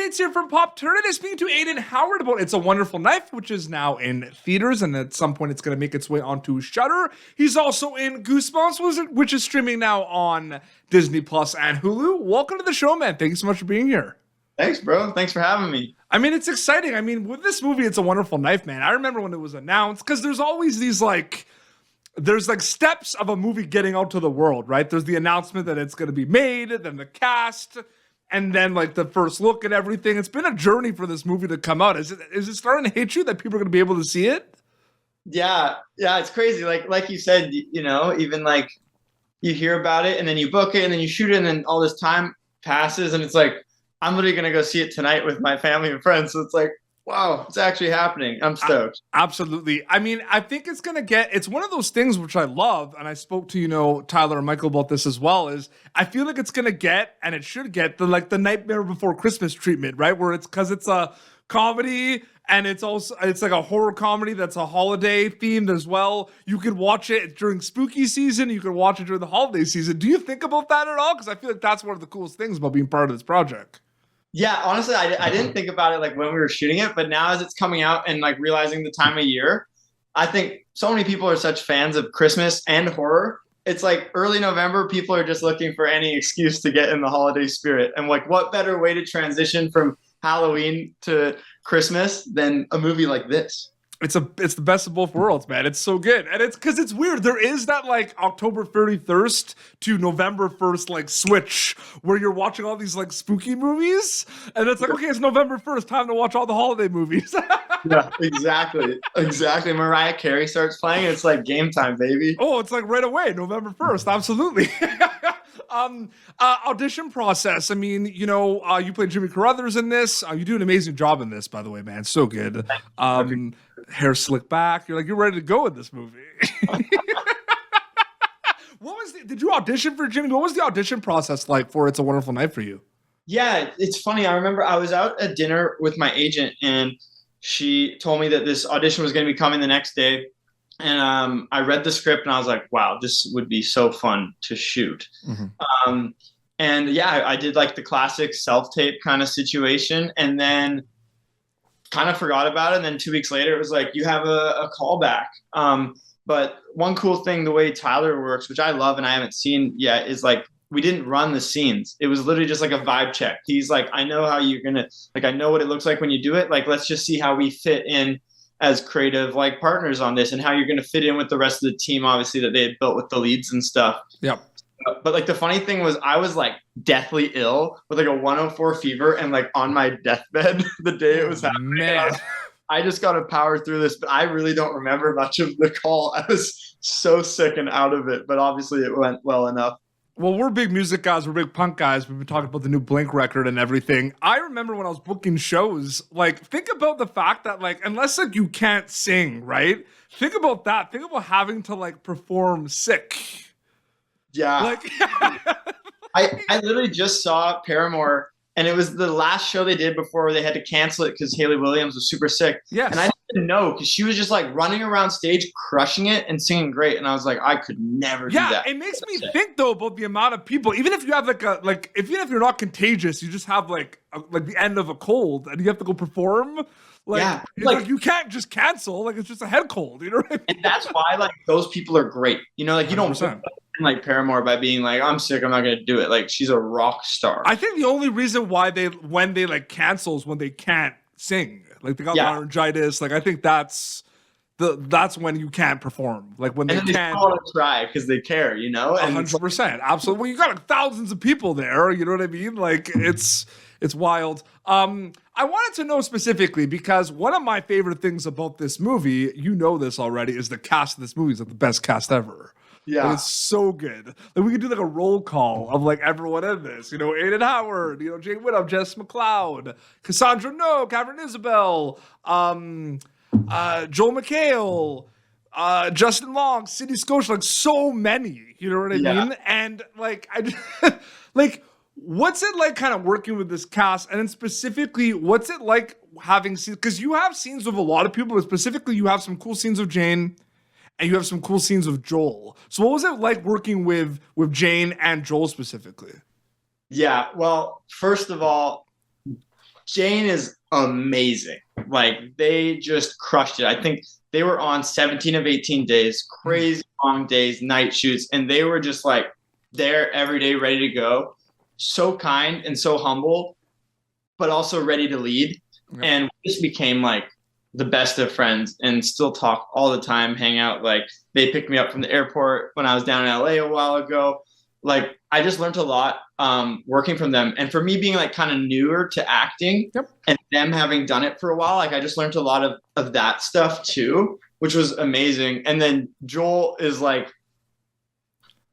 updates here from Pop Turner. Speaking to Aiden Howard about It's a Wonderful Knife, which is now in theaters, and at some point it's going to make its way onto Shudder. He's also in Goosebumps, which is streaming now on Disney Plus and Hulu. Welcome to the show, man. Thank you so much for being here. Thanks, bro. Thanks for having me. I mean, it's exciting. I mean, with this movie, It's a Wonderful Knife, man. I remember when it was announced, because there's always these there's steps of a movie getting out to the world, right? There's the announcement that it's going to be made, then the cast, and then the first look and everything. It's been a journey for this movie to come out. Is it starting to hit you that people are going to be able to see it? Yeah, it's crazy. Like you said, even you hear about it and then you book it and then you shoot it and then all this time passes and it's like, I'm literally going to go see it tonight with my family and friends. So it's like, wow, it's actually happening. I'm stoked. Absolutely. I mean, I think it's one of those things which I love, and I spoke to, Tyler and Michael about this as well, is I feel like it's going to get, and it should get, the Nightmare Before Christmas treatment, right? Where because it's a comedy, and it's like a horror comedy that's a holiday themed as well. You could watch it during spooky season. You could watch it during the holiday season. Do you think about that at all? Because I feel like that's one of the coolest things about being part of this project. Yeah, honestly, I didn't think about it when we were shooting it, but now as it's coming out and realizing the time of year, I think so many people are such fans of Christmas and horror. It's early November, people are just looking for any excuse to get in the holiday spirit. And what better way to transition from Halloween to Christmas than a movie like this? It's the best of both worlds, man. It's so good. And it's because it's weird. There is that October 31st to November 1st switch where you're watching all these spooky movies. And it's okay, it's November 1st, time to watch all the holiday movies. Yeah, exactly. Exactly. Mariah Carey starts playing. It's game time, baby. Oh, it's right away, November 1st. Absolutely. Audition process. I mean, you played Jimmy Carruthers in this. You do an amazing job in this, by the way, man. So good. Hair slicked back. You're ready to go in this movie. Did you audition for Jimmy? What was the audition process like for It's a Wonderful Night for you? Yeah, it's funny. I remember I was out at dinner with my agent and she told me that this audition was going to be coming the next day. And I read the script and I was like, wow, this would be so fun to shoot. Mm-hmm. And yeah, I did the classic self-tape kind of situation and then kind of forgot about it. And then 2 weeks later, it was you have a callback. But one cool thing, the way Tyler works, which I love and I haven't seen yet, is we didn't run the scenes. It was literally just a vibe check. He's I know how you're going to, I know what it looks like when you do it. Let's just see how we fit in as creative partners on this and how you're going to fit in with the rest of the team, obviously, that they had built with the leads and stuff. Yep. But the funny thing was I was deathly ill with a 104 fever and on my deathbed the day it was happening. Man. I just got to power through this, but I really don't remember much of the call. I was so sick and out of it, but obviously it went well enough. Well, we're big music guys. We're big punk guys. We've been talking about the new Blink record and everything. I remember when I was booking shows, think about the fact that, unless, you can't sing, right? Think about that. Think about having to, perform sick. Yeah. I literally just saw Paramore, and it was the last show they did before they had to cancel it because Hayley Williams was super sick. Yes. And I didn't know because she was just running around stage, crushing it and singing great. And I was like, I could never do that. Yeah, it makes me think though about the amount of people. Even if you have even if you're not contagious, you just have the end of a cold and you have to go perform. Yeah, you can't just cancel. It's just a head cold. You know what I mean? And that's why those people are great. You don't 100%. Paramore by being I'm sick, I'm not gonna do it. She's a rock star. I think the only reason why when they cancels when they can't sing, they got laryngitis. I think that's when you can't perform. When they can't want to try because they care, And 100%, absolutely. Well, you got thousands of people there. You know what I mean? It's wild. I wanted to know specifically because one of my favorite things about this movie, this already, is the cast of this movie is the best cast ever. Yeah, it's so good. We could do a roll call of everyone in this. Aiden Howard, Jane Widdop, Jess McLeod, Cassandra, Katharine, Isabelle, Joel McHale, Justin Long, City Scotia, so many. You know what I mean? And what's it kind of working with this cast? And then specifically, what's it like having scenes? Because you have scenes with a lot of people, but specifically, you have some cool scenes of Jane. And you have some cool scenes with Joel. So what was it like working with Jane and Joel specifically? Yeah, well, first of all, Jane is amazing. Like, they just crushed it. I think they were on 17 of 18 days, crazy long days, night shoots, and they were just like there every day, ready to go. So kind and so humble, but also ready to lead. Yep. And we just became like the best of friends and still talk all the time, hang out. Like, they picked me up from the airport when I was down in LA a while ago. Like, I just learned a lot working from them. And for me being like kind of newer to acting, Yep. and them having done it for a while, like, I just learned a lot of that stuff too, which was amazing. And then Joel is like,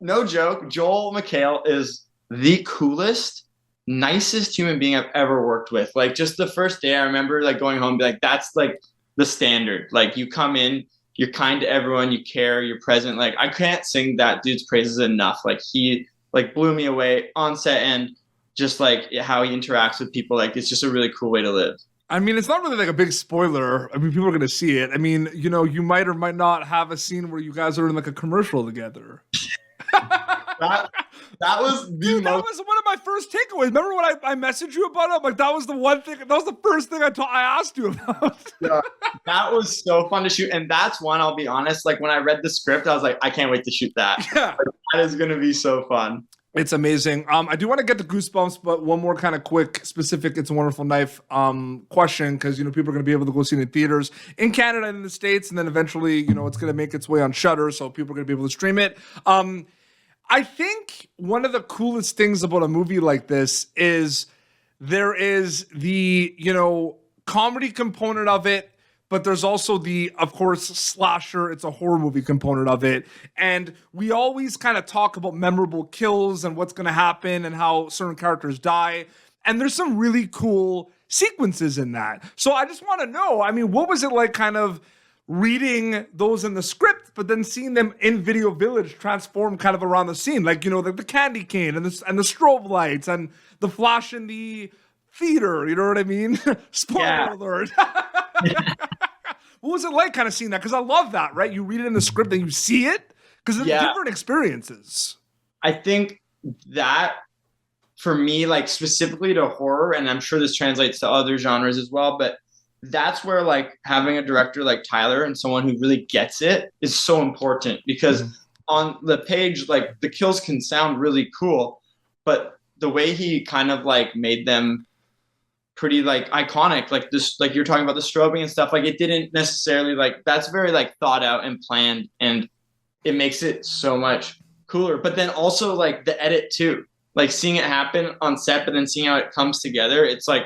no joke, Joel McHale is the coolest, nicest human being I've ever worked with. Like, just the first day, I remember like going home and be like, that's like the standard. Like, you come in, you're kind to everyone, you care, you're present. Like, I can't sing that dude's praises enough. Like, he like blew me away on set, and just like how he interacts with people. Like, it's just a really cool way to live. I mean, it's not really like a big spoiler. I mean, people are going to see it. I mean, you know, you might or might not have a scene where you guys are in like a commercial together. That was Dude, that was one of my first takeaways. Remember when I messaged you about it? Like, that was the one thing, that was the first thing I asked you about. Yeah, that was so fun to shoot. And that's one, I'll be honest, like, when I read the script, I was like, I can't wait to shoot that. Yeah. Like, that is going to be so fun. It's amazing. I do want to get to Goosebumps, but one more kind of quick, specific It's a Wonderful Knife question, because, you know, people are going to be able to go see it in theaters in Canada and in the States, and then eventually, you know, it's going to make its way on Shudder, so people are going to be able to stream it. I think one of the coolest things about a movie like this is there is the, you know, comedy component of it, but there's also the, of course, slasher, it's a horror movie component of it. And we always kind of talk about memorable kills and what's going to happen and how certain characters die. And there's some really cool sequences in that. So I just want to know, I mean, what was it like kind of reading those in the script, but then seeing them in Video Village transform kind of around the scene, like, you know, like the candy cane and the strobe lights and the flash in the theater, you know what I mean? Spoiler alert. What was it like kind of seeing that? Because I love that, right? You read it in the script and you see it, because it's different experiences. I think that for me, like, specifically to horror, and I'm sure this translates to other genres as well, but that's where like having a director like Tyler and someone who really gets it is so important, because on the page, like, the kills can sound really cool, but the way he kind of like made them pretty like iconic, like this, like you're talking about the strobing and stuff, like, it didn't necessarily, like, that's very like thought out and planned, and it makes it so much cooler. But then also like the edit too, like seeing it happen on set, but then seeing how it comes together, it's like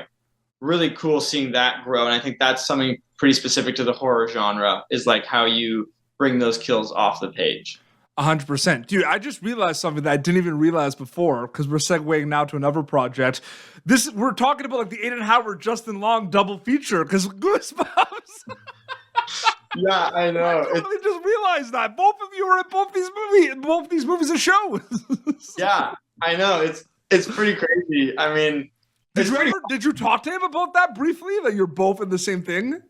really cool seeing that grow. And I think that's something pretty specific to the horror genre, is like how you bring those kills off the page. 100%. Dude, I just realized something that I didn't even realize before, because we're segueing now to another project. We're talking about like the Aiden Howard, Justin Long double feature, because Goosebumps. Yeah, I know. I totally just realized that. Both of you are in both these movies and shows. Yeah, I know. It's pretty crazy. I mean, did you talk to him about that briefly, that you're both in the same thing?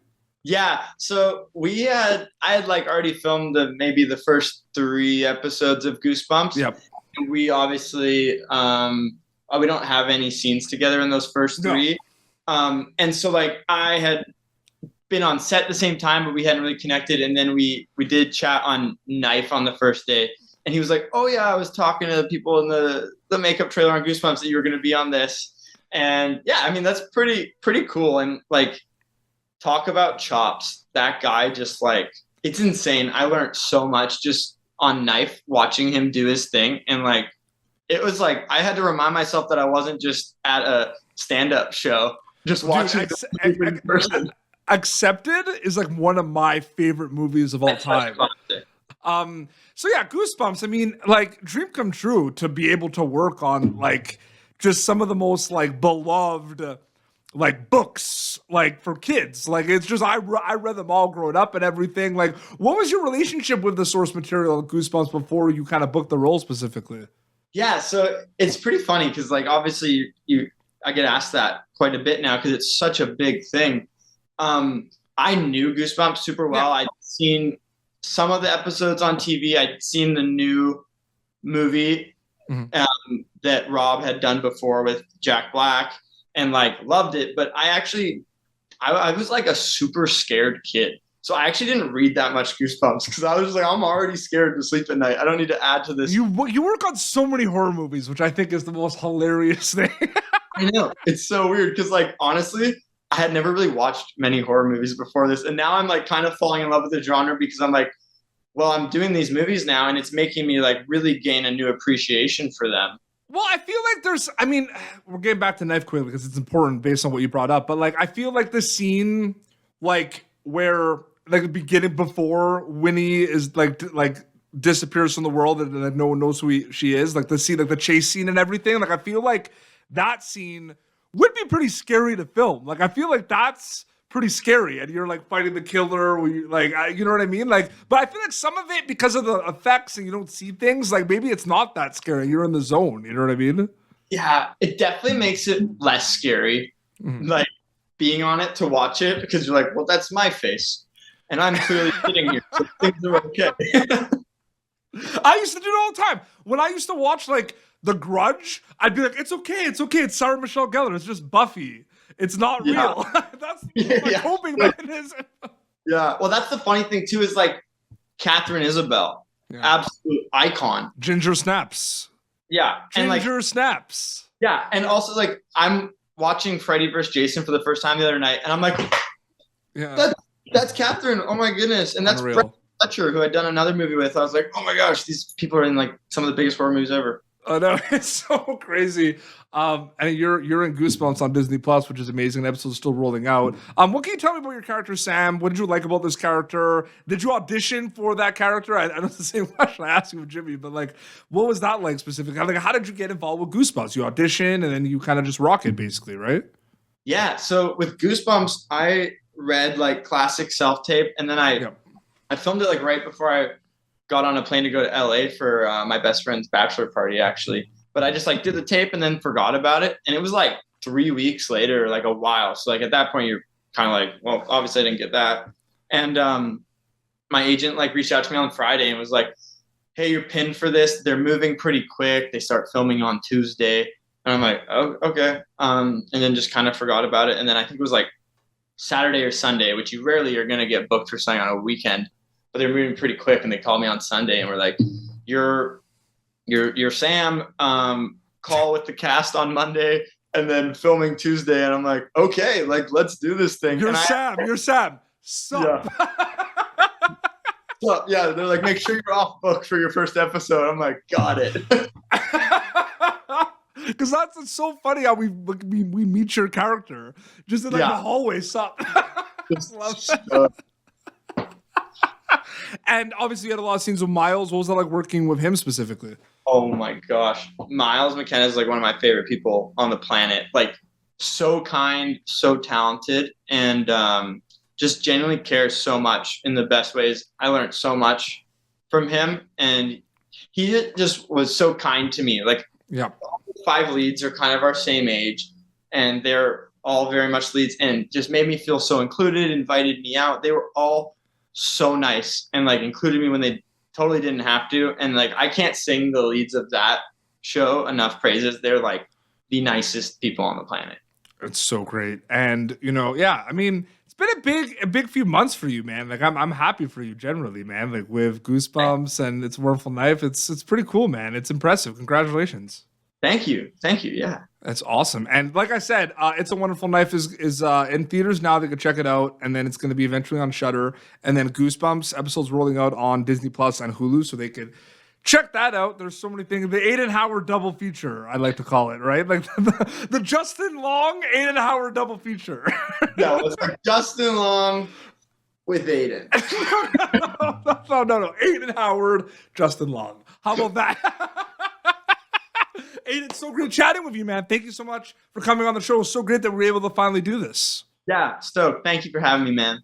Yeah. So I had like already filmed maybe the first 3 episodes of Goosebumps. Yep. And we obviously, we don't have any scenes together in those first 3. No. And so like I had been on set at the same time, but we hadn't really connected. And then we did chat on Knife on the first day. And he was like, oh yeah, I was talking to the people in the makeup trailer on Goosebumps that you were going to be on this. And yeah, I mean, that's pretty cool. And like, talk about chops. That guy just like, it's insane. I learned so much just on Knife, watching him do his thing. And like, it was like, I had to remind myself that I wasn't just at a stand-up show, just watching the person. Accepted is like one of my favorite movies of all time. So yeah, Goosebumps. I mean, like, dream come true to be able to work on like just some of the most like beloved like books like for kids. Like, it's just I read them all growing up and everything. Like, what was your relationship with the source material of Goosebumps before you kind of booked the role specifically? Yeah, so it's pretty funny because like obviously I get asked that quite a bit now because it's such a big thing. I knew Goosebumps super well. Yeah. I'd seen some of the episodes on TV. I'd seen the new movie that Rob had done before with Jack Black. and like loved it. But I was like a super scared kid. So I actually didn't read that much Goosebumps because I was just like, I'm already scared to sleep at night. I don't need to add to this. You work on so many horror movies, which I think is the most hilarious thing. I know. It's so weird because, like, honestly, I had never really watched many horror movies before this. And now I'm like kind of falling in love with the genre because I'm like, well, I'm doing these movies now and it's making me like really gain a new appreciation for them. Well, I feel like we're getting back to Knife Queen because it's important based on what you brought up, but like, I feel like the scene, like, where, like, the beginning before Winnie is like disappears from the world and like, no one knows who she is, like the scene, like the chase scene and everything. Like, I feel like that scene would be pretty scary to film. Like, I feel like that's pretty scary, and you're like fighting the killer, you know what I mean? Like, but I feel like some of it, because of the effects and you don't see things, like maybe it's not that scary. You're in the zone. You know what I mean? Yeah, it definitely makes it less scary, like being on it to watch it, because you're like, well, that's my face, and I'm clearly sitting here, so things are okay. I used to do it all the time. When I used to watch like The Grudge, I'd be like, it's okay, it's Sarah Michelle Gellar, it's just Buffy. It's not real. That's my coping mechanism. Yeah. Well, that's the funny thing too, is like Katharine Isabelle, absolute icon. Ginger snaps. Yeah. Ginger snaps. Yeah. And also, like, I'm watching Freddy vs. Jason for the first time the other night, and I'm like, that's Katharine. Oh my goodness. And that's Fred Fletcher, who I'd done another movie with. I was like, oh my gosh, these people are in like some of the biggest horror movies ever. Oh no, it's so crazy. And you're in Goosebumps on Disney Plus, which is amazing. The episode's still rolling out. What can you tell me about your character, Sam? What did you like about this character? Did you audition for that character? I know it's the same question I asked you with Jimmy, but like, what was that like specifically? Like, how did you get involved with Goosebumps? You audition and then you kind of just rock it, basically, right? Yeah. So with Goosebumps, I read like classic self-tape, and then I filmed it like right before I got on a plane to go to LA for my best friend's bachelor party, actually. But I just like did the tape and then forgot about it. And it was like 3 weeks later, like a while. So like at that point, you're kind of like, well, obviously I didn't get that. And my agent like reached out to me on Friday and was like, hey, you're pinned for this. They're moving pretty quick. They start filming on Tuesday. And I'm like, oh, okay. And then just kind of forgot about it. And then I think it was like Saturday or Sunday, which you rarely are going to get booked for something on a weekend. But they're moving pretty quick, and they called me on Sunday and were like, you're Sam, call with the cast on Monday and then filming Tuesday. And I'm like, okay, like, let's do this thing. You're Sam. Sup? Yeah. They're like, make sure you're off book for your first episode. I'm like, got it. Because it's so funny how we meet your character just in like the hallway. Sup? Love that. And obviously you had a lot of scenes with Miles. What was that like working with him specifically? Oh my gosh. Miles McKenna is like one of my favorite people on the planet. Like, so kind, so talented, and just genuinely cares so much in the best ways. I learned so much from him, and he just was so kind to me. Like, all the 5 leads are kind of our same age, and they're all very much leads, and just made me feel so included, invited me out. They were all so nice and like included me when they totally didn't have to. And like, I can't sing the leads of that show enough praises. They're like the nicest people on the planet. It's so great. And I mean, it's been a big few months for you, man. Like, I'm happy for you generally, man. Like with Goosebumps and It's a Wonderful Knife. It's pretty cool, man. It's impressive. Congratulations. Thank you. Yeah. That's awesome. And like I said, It's a Wonderful Knife is in theaters now. They can check it out, and then it's going to be eventually on Shudder, and then Goosebumps episodes rolling out on Disney Plus and Hulu, so they could check that out. There's so many things. The Aiden Howard double feature, I like to call it, right? Like the Justin Long Aiden Howard double feature. Yeah, it's like Justin Long with Aiden. No. Aiden Howard, Justin Long. How about that? Aiden, it's so great chatting with you, man. Thank you so much for coming on the show. It's so great that we're able to finally do this. Yeah, stoked. Thank you for having me, man.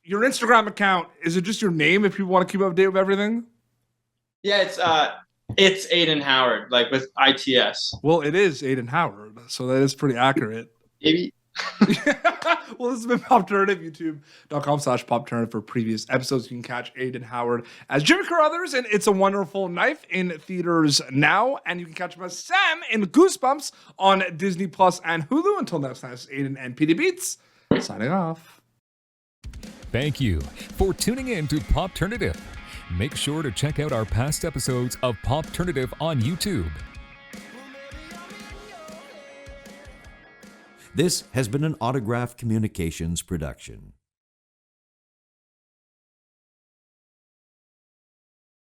Your Instagram account, is it just your name if people want to keep up to date with everything? Yeah, it's Aiden Howard, like with ITS. Well, it is Aiden Howard, so that is pretty accurate. Maybe Well, this has been Popternative, youtube.com/Popternative for previous episodes. You can catch Aiden Howard as Jimmy Carruthers and It's a Wonderful Knife in theaters now. And you can catch him as Sam in Goosebumps on Disney Plus and Hulu. Until next time, it's Aiden and PD Beats signing off. Thank you for tuning in to Popternative. Make sure to check out our past episodes of Popternative on YouTube. This has been an Autograph Communications production.